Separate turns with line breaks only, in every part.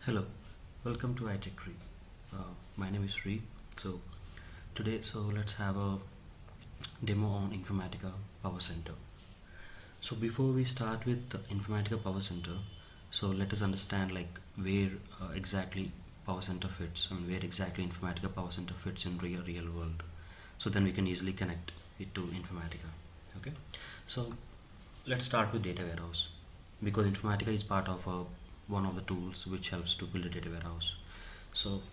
Hello, welcome to iTech Tree. My name is Sri. So let's have a demo on Informatica Power Center. So before we start with the Informatica Power Center, so let us understand like where exactly Power Center fits and where exactly Informatica Power Center fits in real world. So then we can easily connect it to Informatica. Okay. So let's start with data warehouse because Informatica is part of one of the tools which helps to build a data warehouse. So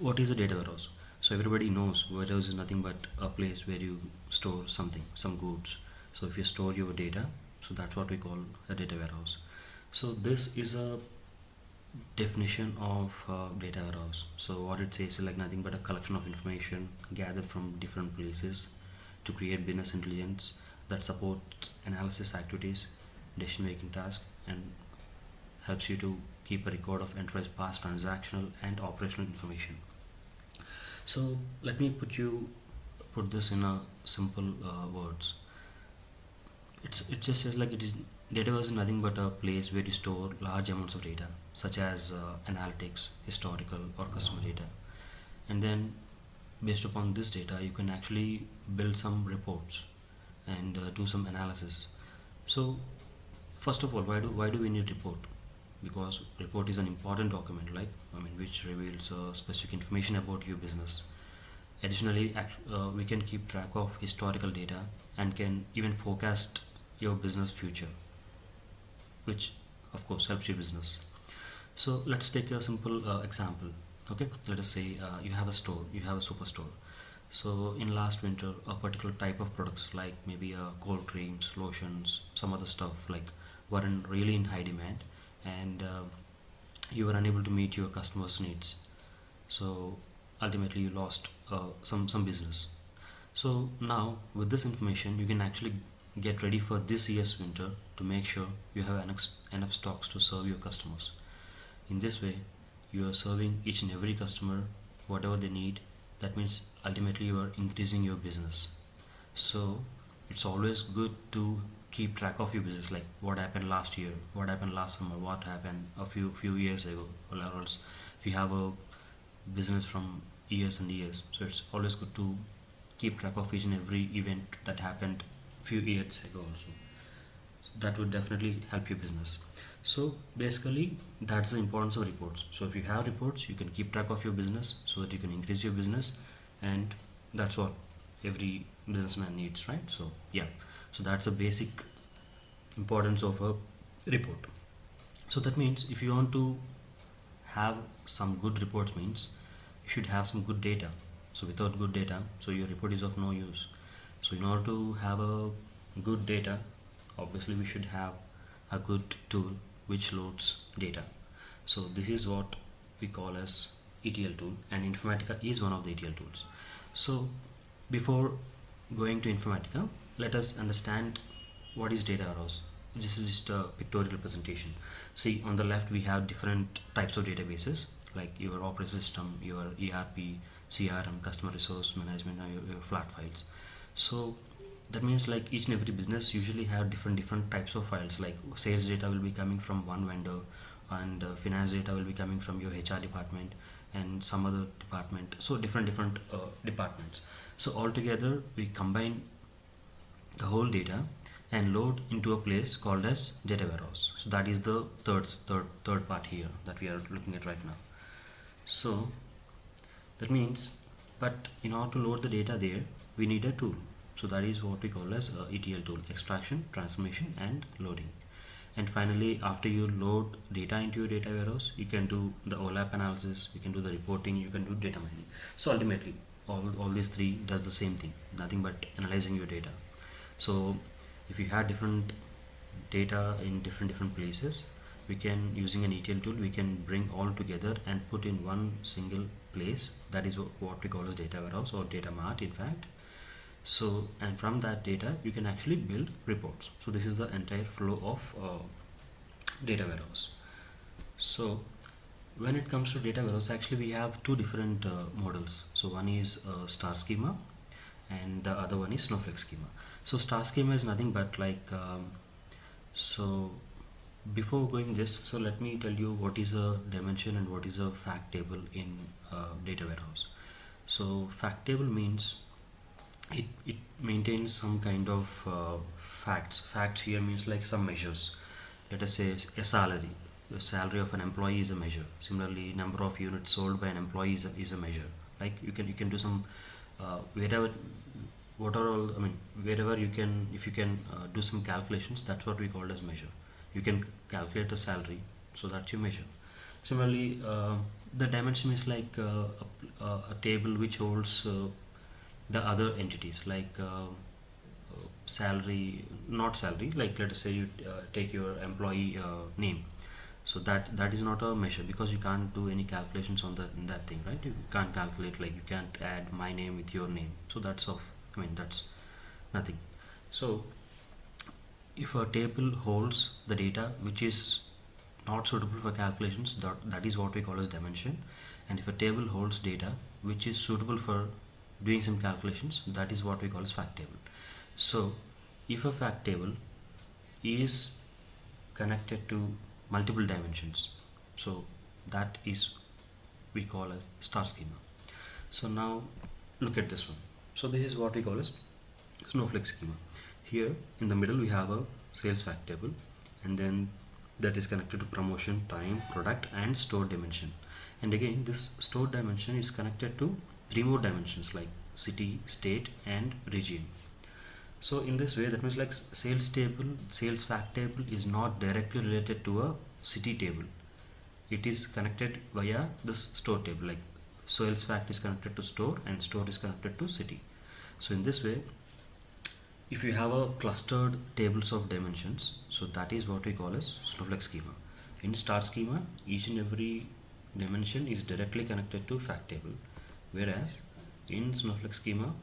what is a data warehouse? So everybody knows warehouse is nothing but a place where you store something, some goods. So if you store your data, so that's what we call a data warehouse. So this is a definition of data warehouse. So what it says is like nothing but a collection of information gathered from different places to create business intelligence that supports analysis activities, decision making tasks, and helps you to keep a record of enterprise past transactional and operational information. So let me put this in a simple words. It just says like it is database is nothing but a place where you store large amounts of data such as analytics, historical or customer data, and then based upon this data you can actually build some reports and do some analysis. So first of all, why do we need report? Because report is an important document, like which reveals specific information about your business. Additionally, we can keep track of historical data and can even forecast your business future, which of course helps your business. So let's take a simple example. Okay, let us say you have a store, you have a superstore. So in last winter, a particular type of products like maybe cold creams, lotions, some other stuff like were really in high demand, and you were unable to meet your customers' needs. So ultimately, you lost some business. So now with this information, you can actually get ready for this year's winter to make sure you have enough stocks to serve your customers. In this way, you are serving each and every customer whatever they need. That means ultimately you are increasing your business. So it's always good to keep track of your business, like what happened last year, what happened last summer, what happened a few years ago, or else if you have a business from years and years, so it's always good to keep track of each and every event that happened few years ago also. So that would definitely help your business. So basically that's the importance of reports. So if you have reports, you can keep track of your business so that you can increase your business, and that's what every businessman needs, right? So yeah, so that's a basic importance of a report. So that means if you want to have some good reports, means you should have some good data. So without good data, so your report is of no use. So in order to have a good data, obviously we should have a good tool which loads data. So this is what we call as ETL tool, and Informatica is one of the ETL tools. So before going to Informatica, let us understand what is data warehouse. This is just a pictorial presentation. See, on the left we have different types of databases like your operating system, your ERP, CRM, customer resource management, and your flat files. So that means like each and every business usually have different types of files, like sales data will be coming from one vendor, and finance data will be coming from your HR department and some other department. So different departments. So altogether we combine the whole data and load into a place called as data warehouse. So that is the third part here that we are looking at right now. So that means, but in order to load the data there, we need a tool. So that is what we call as ETL tool: extraction, transformation, and loading. And finally, after you load data into your data warehouse, you can do the OLAP analysis, you can do the reporting, you can do data mining. So ultimately, all these three does the same thing, nothing but analyzing your data. So if you have different data in different places, we can, using an ETL tool, we can bring all together and put in one single place. That is what we call as data warehouse or data mart, in fact. So, and from that data you can actually build reports. So this is the entire flow of data warehouse. So when it comes to data warehouse, actually we have two different models. So one is star schema and the other one is snowflake schema. So star schema is nothing but like so Before going this, so let me tell you what is a dimension and what is a fact table in data warehouse. So fact table means it maintains some kind of facts. Facts here means like some measures. Let us say a salary. The salary of an employee is a measure. Similarly, number of units sold by an employee is a measure. Like you can do some wherever what are all I mean wherever you can, if you can do some calculations, that's what we call as measure. You can calculate a salary, so that's your measure. Similarly, the dimension is like a table which holds the other entities like salary, not salary, like let us say you take your employee name. So that is not a measure, because you can't do any calculations on that thing, right? You can't calculate, like you can't add my name with your name, so that's of, I mean, that's nothing. So if a table holds the data which is not suitable for calculations, that is what we call as dimension. And if a table holds data which is suitable for doing some calculations, that is what we call as fact table. So if a fact table is connected to multiple dimensions, so that is we call as star schema. So now look at this one. So this is what we call as snowflake schema. Here in the middle we have a sales fact table, and then that is connected to promotion, time, product, and store dimension. And again, this store dimension is connected to three more dimensions like city, state, and region. So in this way, that means like sales table, sales fact table is not directly related to a city table. It is connected via this store table. Like sales fact is connected to store, and store is connected to city. So in this way, if you have a clustered tables of dimensions, so that is what we call as snowflake schema. In star schema, each and every dimension is directly connected to fact table, whereas in snowflake schema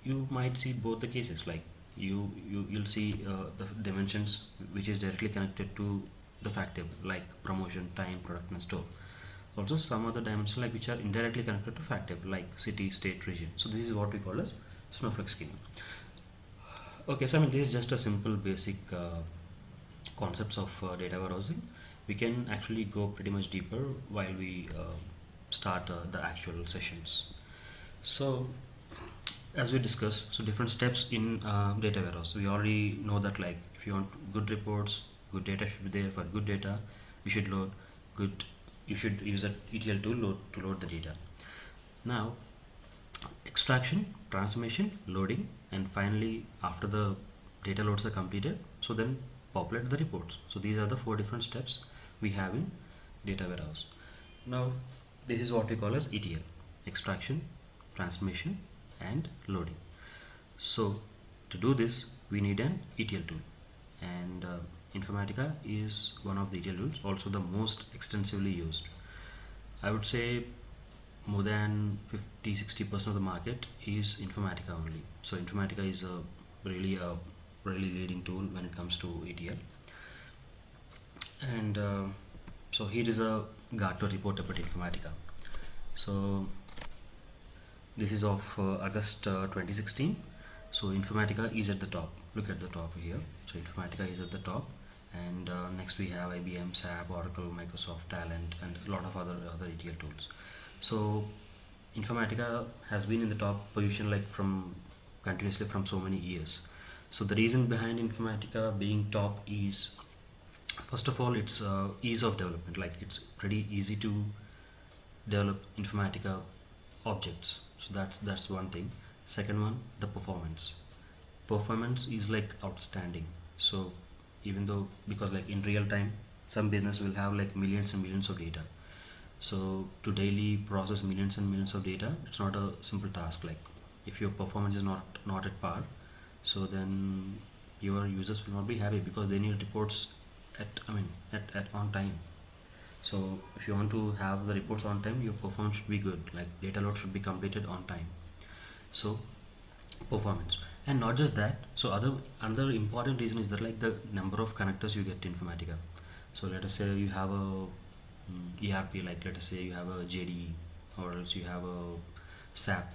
you might see both the cases. Like you'll see the dimensions which is directly connected to the fact table, like promotion, time, product, and store. Also some other dimensions like which are indirectly connected to fact table, like city, state, region. So this is what we call as snowflake schema. Okay, so I mean this is just a simple basic concepts of data warehousing. We can actually go pretty much deeper while we start the actual sessions. So as we discussed, so different steps in data warehouse. We already know that, like if you want good reports, good data should be there. For good data, you should load good. You should use a ETL tool to load the data. Now, extraction, transformation, loading, and finally after the data loads are completed, so then populate the reports. So these are the four different steps we have in data warehouse. Now this is what we call as ETL: extraction, transformation, and loading. So to do this we need an ETL tool, and Informatica is one of the ETL tools, also the most extensively used. I would say more than 50-60% of the market is Informatica only. So Informatica is a really leading tool when it comes to ETL. And so here is a Gartner report about Informatica. So this is of August 2016. So Informatica is at the top. Look at the top here. So Informatica is at the top, and next we have IBM, SAP, Oracle, Microsoft, Talent, and a lot of other ETL tools. So Informatica has been in the top position like from continuously from so many years. So the reason behind Informatica being top is, first of all, it's ease of development. Like it's pretty easy to develop Informatica objects. So that's one thing. Second one, the performance. Performance is like outstanding. So even though, because like in real time, some business will have like millions and millions of data. So to daily process millions and millions of data, it's not a simple task. Like if your performance is not at par, so then your users will not be happy, because they need reports at on time. So if you want to have the reports on time, your performance should be good. Like data load should be completed on time. So performance, and not just that. So another important reason is that like the number of connectors you get to Informatica. So let us say you have a ERP, like let us say you have a JDE, or else you have a SAP.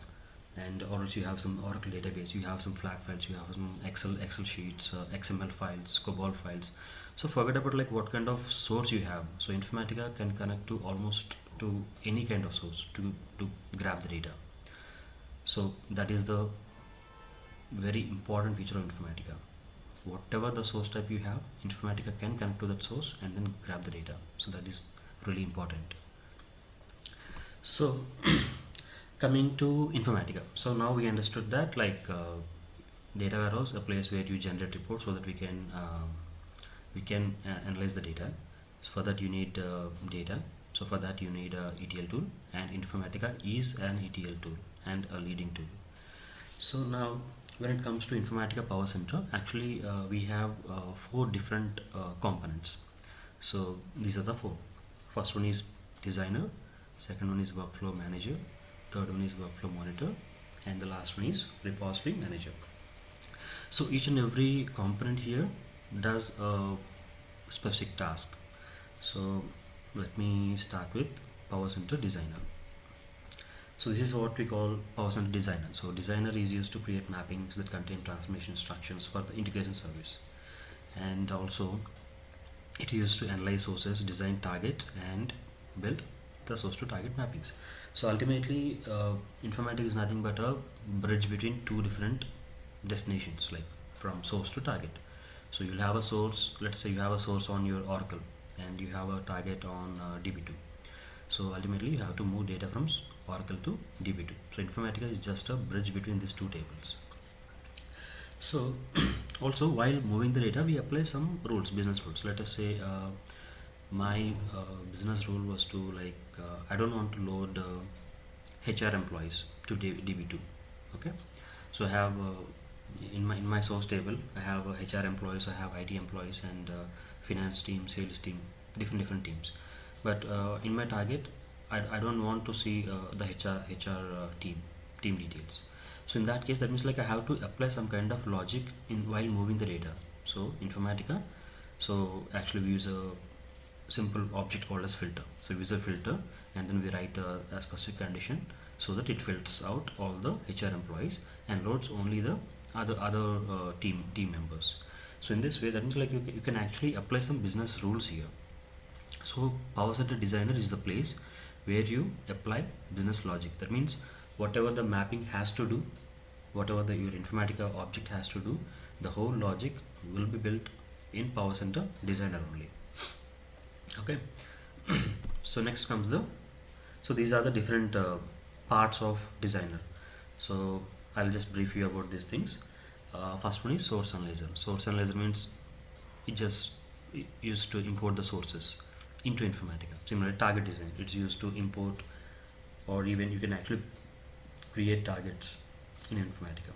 and or else you have some Oracle database, you have some flat files, you have some Excel sheets, XML files, COBOL files. So forget about like what kind of source you have. So Informatica can connect to almost to any kind of source to grab the data. So that is the very important feature of Informatica. Whatever the source type you have, Informatica can connect to that source and then grab the data. So that is really important. So coming to Informatica, so now we understood that like data warehouse, a place where you generate reports so that we can analyze the data. So for that you need data. So for that you need a ETL tool, and Informatica is an ETL tool and a leading tool. So now when it comes to Informatica Power Center, actually we have 4 different components. So these are the 4. First one is designer, second one is workflow manager, third one is workflow monitor, and the last one is repository manager. So each and every component here does a specific task. So let me start with Power Center Designer. So this is what we call Power Center Designer. So designer is used to create mappings that contain transformation instructions for the integration service, and also it is used to analyze sources, design target, and build the source to target mappings. So ultimately Informatica is nothing but a bridge between 2 different destinations, like from source to target. So you'll have a source, let's say you have a source on your Oracle and you have a target on DB2. So ultimately you have to move data from Oracle to DB2. So Informatica is just a bridge between these 2 tables. So also while moving the data, we apply some rules, business rules. Let us say my business rule was to like I don't want to load HR employees to DB2. Okay, so I have in my source table I have HR employees, I have IT employees, and finance team, sales team, different teams. But in my target, I don't want to see the HR team details. So in that case, that means like I have to apply some kind of logic in while moving the data. So Informatica, so actually we use a simple object called as filter. So we use a filter and then we write a specific condition so that it filters out all the HR employees and loads only the other team members. So in this way, that means like you can actually apply some business rules here. So Power Center Designer is the place where you apply business logic. That means whatever the mapping has to do, whatever your Informatica object has to do, the whole logic will be built in Power Center Designer only. Okay. So next comes so these are the different parts of designer. So I'll just brief you about these things. First one is source analyzer. Source analyzer means it just used to import the sources into Informatica. Similarly, target design, it's used to import, or even you can actually create targets in Informatica.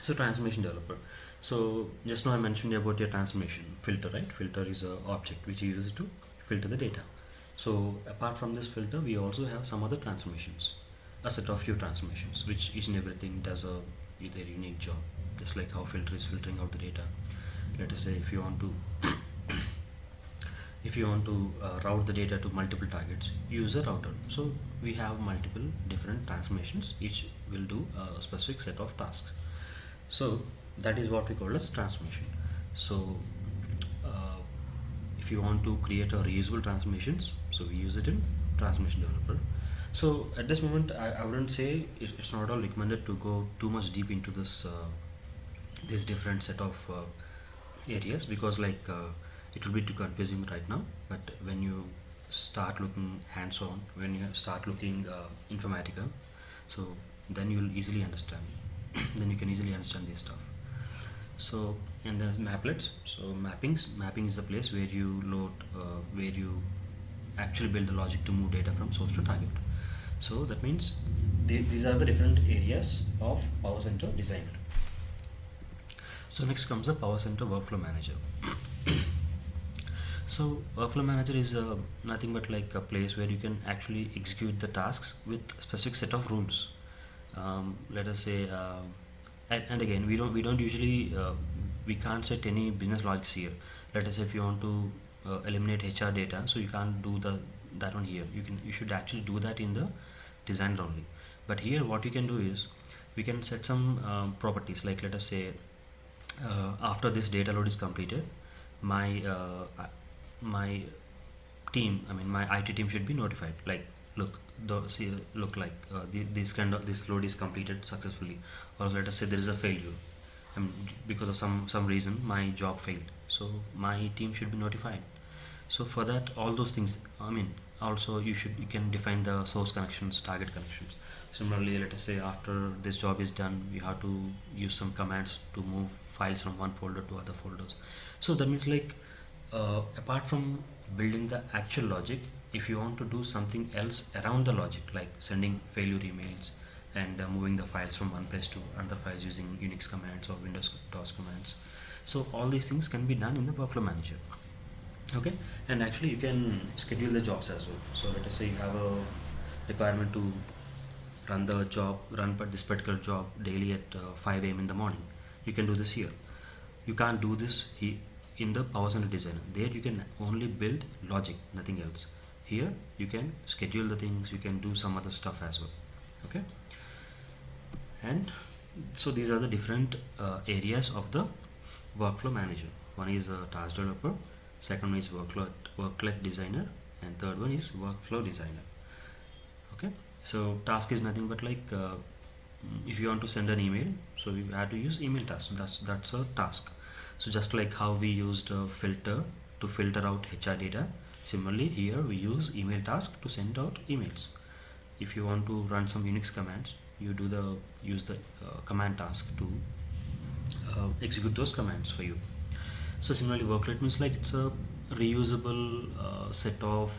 So transformation developer. So just now I mentioned about your transformation filter, right? Filter is a object which you use to filter the data. So apart from this filter, we also have some other transformations, a set of few transformations, which each and everything does either unique job, just like how filter is filtering out the data. Let us say if you want to route the data to multiple targets, use a router. So we have multiple different transformations, each will do a specific set of tasks. So that is what we call as transformation. So if you want to create a reusable transformations, so we use it in transformation developer. So at this moment I wouldn't say it's not at all recommended to go too much deep into this different set of areas, because like it will be too confusing right now. But when you start looking hands-on, when you start looking Informatica, so then you will easily understand then you can easily understand this stuff. So, and the maplets, so mapping is the place where you load where you actually build the logic to move data from source to target. So that means these are the different areas of Power Center Designer. So next comes the Power Center Workflow Manager. So Workflow Manager is nothing but like a place where you can actually execute the tasks with a specific set of rules. Let us say, and again, we don't usually we can't set any business logics here. Let us say if you want to eliminate HR data, so you can't do that one here. You should actually do that in the designer only. But here what we can do is we can set some properties, like let us say after this data load is completed, my my team, I mean my IT team should be notified, like look, look like this load is completed successfully, or let us say there is a failure, I mean because of some reason my job failed, so my team should be notified. So for that, all those things, I mean also you can define the source connections, target connections. Similarly, let us say after this job is done, we have to use some commands to move files from one folder to other folders. So that means like apart from building the actual logic, if you want to do something else around the logic, like sending failure emails and moving the files from one place to another files using Unix commands or Windows DOS commands, so all these things can be done in the workflow manager. Okay, and actually you can schedule the jobs as well. So let us say you have a requirement to run this particular job daily at 5 a.m. in the morning. You can do this here. You can't do this in the Power Center Designer. There you can only build logic, nothing else. Here you can schedule the things, you can do some other stuff as well. Okay, and so these are the different areas of the workflow manager. One is a task developer, second one is workload designer, and third one is workflow designer. Okay, so task is nothing but like if you want to send an email, so we have to use email task. That's a task. So just like how we used a filter to filter out HR data, similarly here we use email task to send out emails. If you want to run some Unix commands, you use the command task to execute those commands for you. So similarly, workload means like it's a reusable set of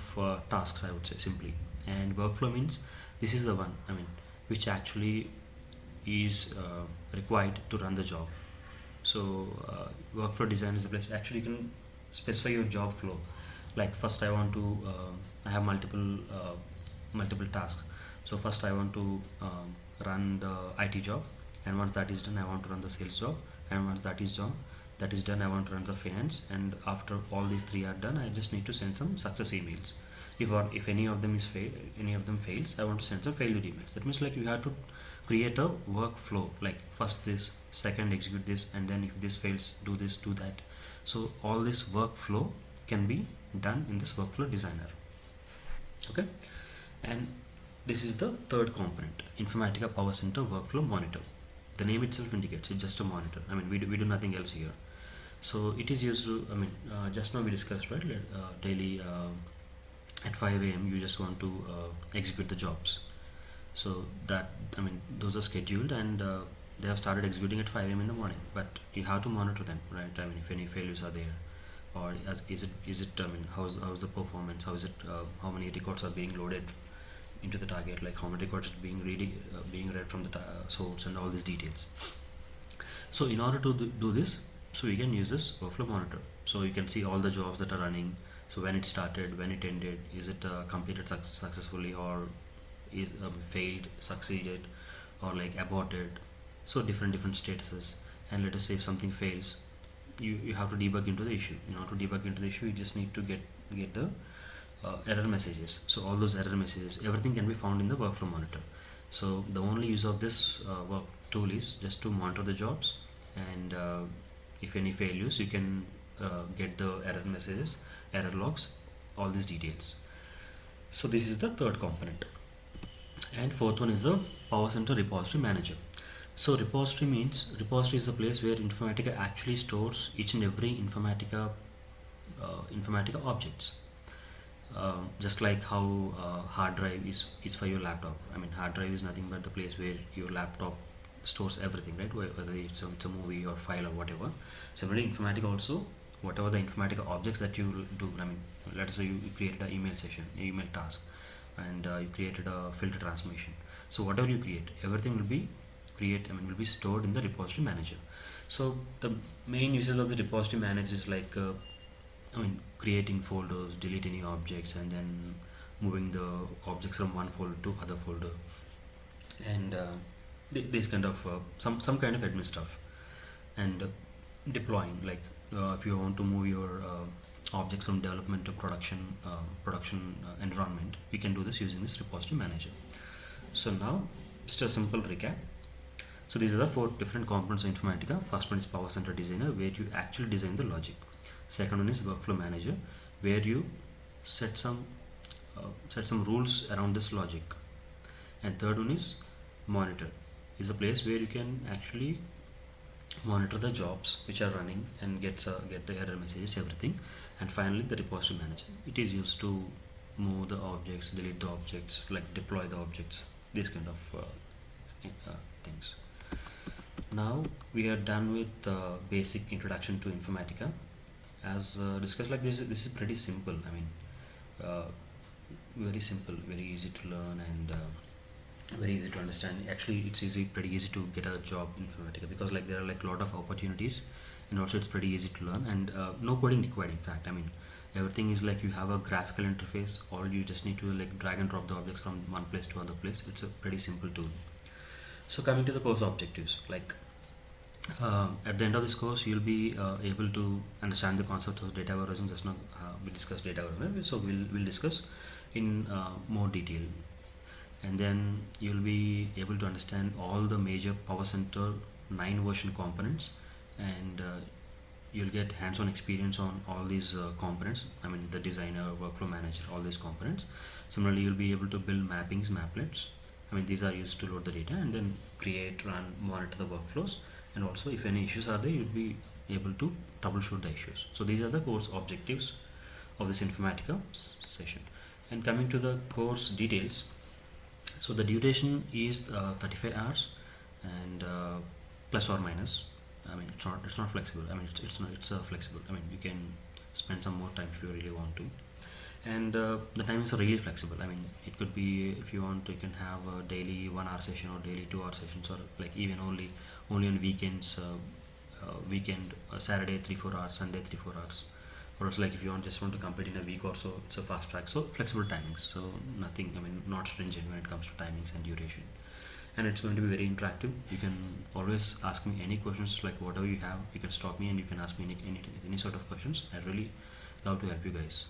tasks, I would say simply. And workflow means this is the one, I mean, which actually is required to run the job. So workflow design is the place. Actually, you can specify your job flow. Like first, I want to I have multiple tasks. So first, I want to run the IT job, and once that is done, I want to run the sales job, and once that is done, I want to run the finance, and after all these three are done, I just need to send some success emails. If any of them fails, I want to send some failure emails. That means like you have to create a workflow, like first this, second execute this, and then if this fails, do this, do that. So all this workflow can be done in this workflow designer. Okay, and this is the third component, Informatica Power Center Workflow Monitor. The name itself indicates it's just a monitor. I mean, we do nothing else here. So it is used to, I mean, just now we discussed, right, daily at 5 a.m. you just want to execute the jobs. So that, I mean, those are scheduled and they have started executing at 5 a.m. in the morning, but you have to monitor them, right? I mean, if any failures are there, or is it I mean, how's the performance, how many records are being loaded into the target, like how many records are being read from the source, and all these details. So in order to do this, so we can use this workflow monitor. So you can see all the jobs that are running. So when it started, when it ended, is it completed successfully, or is failed, succeeded, or like aborted. So different statuses. And let us say if something fails, you have to debug into the issue. In order to debug into the issue, you just need to get the error messages. So all those error messages, everything can be found in the workflow monitor. So the only use of this work tool is just to monitor the jobs, and if any failures, you can get the error messages, error logs, all these details. So this is the third component. And fourth one is the Power Center Repository Manager. So repository is the place where Informatica actually stores each and every Informatica objects. Just like how hard drive is for your laptop. I mean, hard drive is nothing but the place where your laptop stores everything, right? Whether it's a movie or file or whatever. Similarly, Informatica also, whatever the Informatica objects that you do, I mean, let us say you created an email session, email task, and you created a filter transformation. So whatever you create, everything will be stored in the repository manager. So the main uses of the repository manager is like creating folders, delete any objects, and then moving the objects from one folder to other folder, and this kind of some kind of admin stuff, and deploying, like if you want to move your objects from development to production environment, we can do this using this repository manager. So now just a simple recap. So these are the 4 different components of Informatica. First one is Power Center Designer, where you actually design the logic. Second one is Workflow Manager, where you set some rules around this logic. And third one is Monitor, is a place where you can actually monitor the jobs which are running and get the error messages, everything. And finally, the Repository Manager. It is used to move the objects, delete the objects, like deploy the objects, this kind of things. Now we are done with the basic introduction to Informatica. As discussed, like this is pretty simple. I mean, very simple, very easy to learn, and very easy to understand. Actually, it's pretty easy to get a job in Informatica, because like there are like a lot of opportunities, and also it's pretty easy to learn, and no coding required. In fact, I mean, everything is like you have a graphical interface. All you just need to like drag and drop the objects from one place to other place. It's a pretty simple tool. So coming to the course objectives, like at the end of this course, you'll be able to understand the concept of data warehousing. Just now we discussed data warehousing, so we'll discuss in more detail. And then you'll be able to understand all the major Power Center 9 version components, and you'll get hands-on experience on all these components. I mean, the designer, workflow manager, all these components. Similarly, you'll be able to build mappings, maplets. I mean, these are used to load the data and then create, run, monitor the workflows. And also, if any issues are there, you'll be able to troubleshoot the issues. So these are the course objectives of this Informatica session. And coming to the course details, so the duration is 35 hours, and plus or minus. I mean, it's not flexible. I mean, it's flexible. I mean, you can spend some more time if you really want to. And the timings are really flexible. I mean, it could be, if you want, you can have a daily 1 hour session or daily 2 hour sessions, or like even only on weekends, weekend, Saturday 3-4 hours, Sunday 3-4 hours. Or else, like if you just want to complete in a week or so, it's a fast track. So flexible timings. So nothing, I mean, not stringent when it comes to timings and duration. And it's going to be very interactive. You can always ask me any questions, like whatever you have. You can stop me and you can ask me any sort of questions. I really love to help you guys.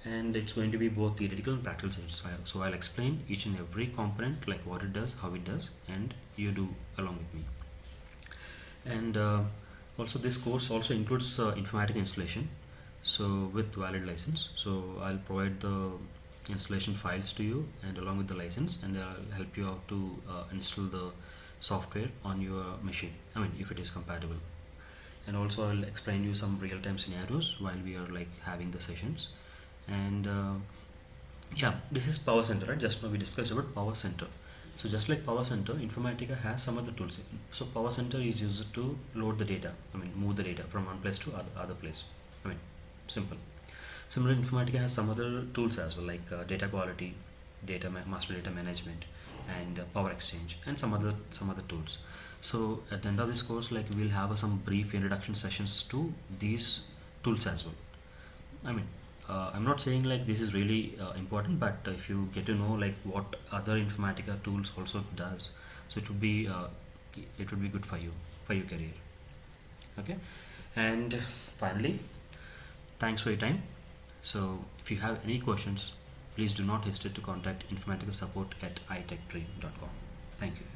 And it's going to be both theoretical and practical sessions. So I'll explain each and every component, like what it does, how it does, and you do along with me. And also this course also includes Informatica installation, so with valid license. So I'll provide the installation files to you and along with the license, and I'll help you out to install the software on your machine, I mean, if it is compatible. And also I'll explain you some real-time scenarios while we are like having the sessions. And yeah, this is Power Center, right? Just now we discussed about Power Center. So just like Power Center, Informatica has some other tools. So Power Center is used to load the data, I mean, move the data from one place to other place. I mean, simple. Similarly, Informatica has some other tools as well, like data quality, master data management, and Power Exchange, and some other tools. So at the end of this course, like we'll have some brief introduction sessions to these tools as well. I mean, I'm not saying like this is really important, but if you get to know like what other Informatica tools also does, so it would be good for your career. Okay, and finally, thanks for your time. So if you have any questions, please do not hesitate to contact Informatica support at itechtree.com. Thank you.